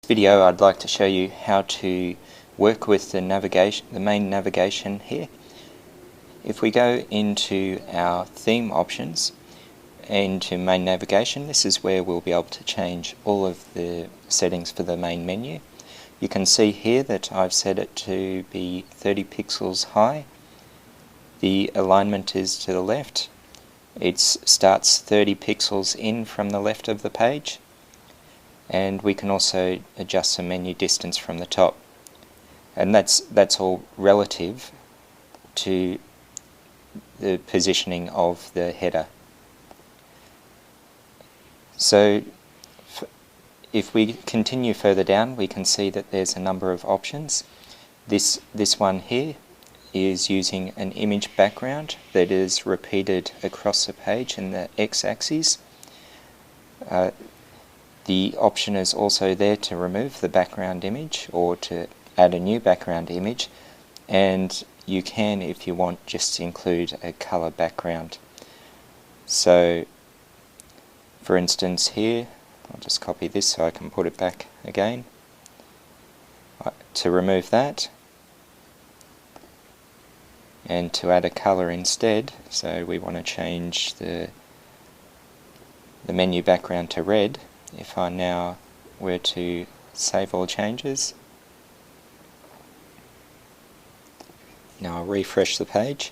video I'd like to show you how to work with the main navigation here. If we go into our theme options, into main navigation, this is where we'll be able to change all of the settings for the main menu. You can see here that I've set it to be 30 pixels high. The alignment is to the left. It starts 30 pixels in from the left of the page, and we can also adjust the menu distance from the top, and that's all relative to the positioning of the header. So if we continue further down, we can see that there's a number of options. This one here is using an image background that is repeated across the page in the x-axis. The option is also there to remove the background image or to add a new background image, and you can, if you want, just include a color background. So for instance here, I'll just copy this so I can put it back again. To remove that and to add a color instead, so we want to change the menu background to red. If I now were to save all changes, now I'll refresh the page.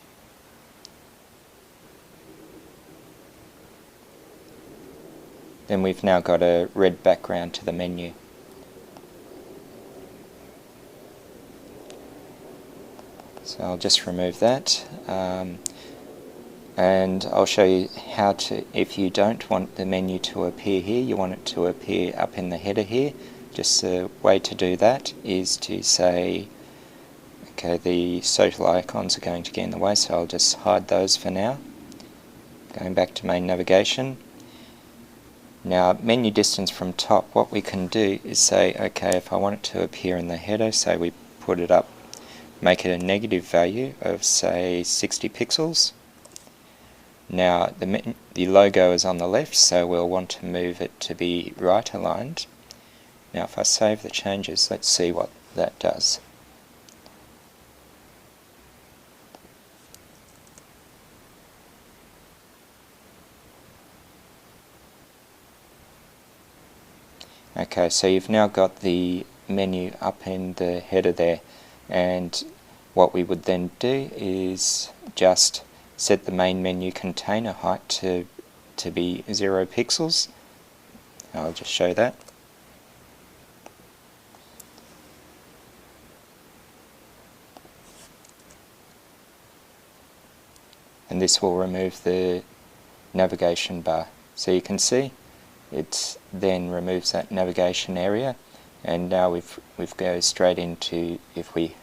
Then we've now got a red background to the menu. So I'll just remove that, and I'll show you how to, if you don't want the menu to appear here, you want it to appear up in the header here. Just the way to do that is to say, okay, the social icons are going to get in the way, so I'll just hide those for now. Going back to main navigation. Now, menu distance from top, what we can do is say, okay, if I want it to appear in the header, say we put it up, make it a negative value of, say, 60 pixels. Now, the logo is on the left, so we'll want to move it to be right aligned. Now, if I save the changes, let's see what that does. Okay, so you've now got the menu up in the header there, and what we would then do is just set the main menu container height to be 0 pixels. I'll just show that. And this will remove the navigation bar. So you can see it then removes that navigation area, and now we've go straight into, if we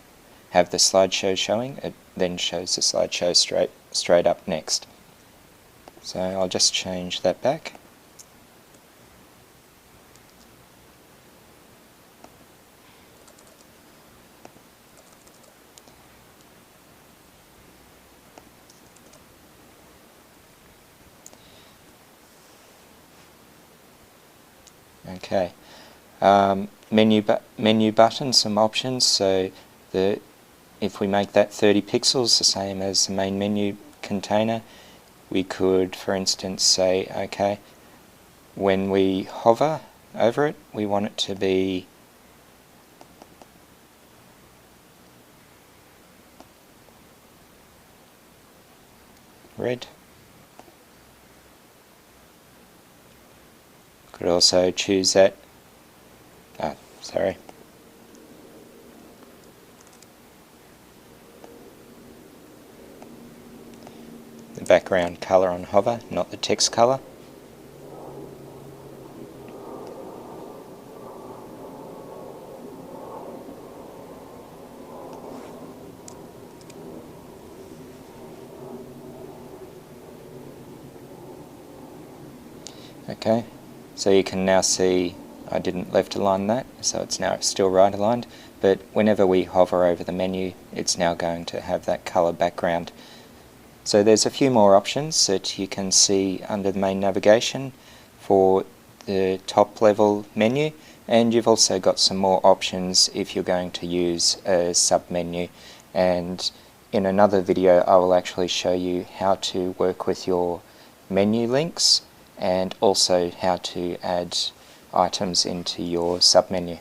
have the slideshow showing, it then shows the slideshow straight up next. So I'll just change that back. Okay, menu button, some options. So if we make that 30 pixels, the same as the main menu container, we could, for instance, say, okay, when we hover over it, we want it to be red. Could also choose that, the background color on hover, not the text color. Okay, so you can now see I didn't left align that, so it's now still right aligned, but whenever we hover over the menu, it's now going to have that color background. So there's a few more options that you can see under the main navigation for the top level menu, And you've also got some more options if you're going to use a submenu, and in another video I will actually show you how to work with your menu links and also how to add items into your submenu.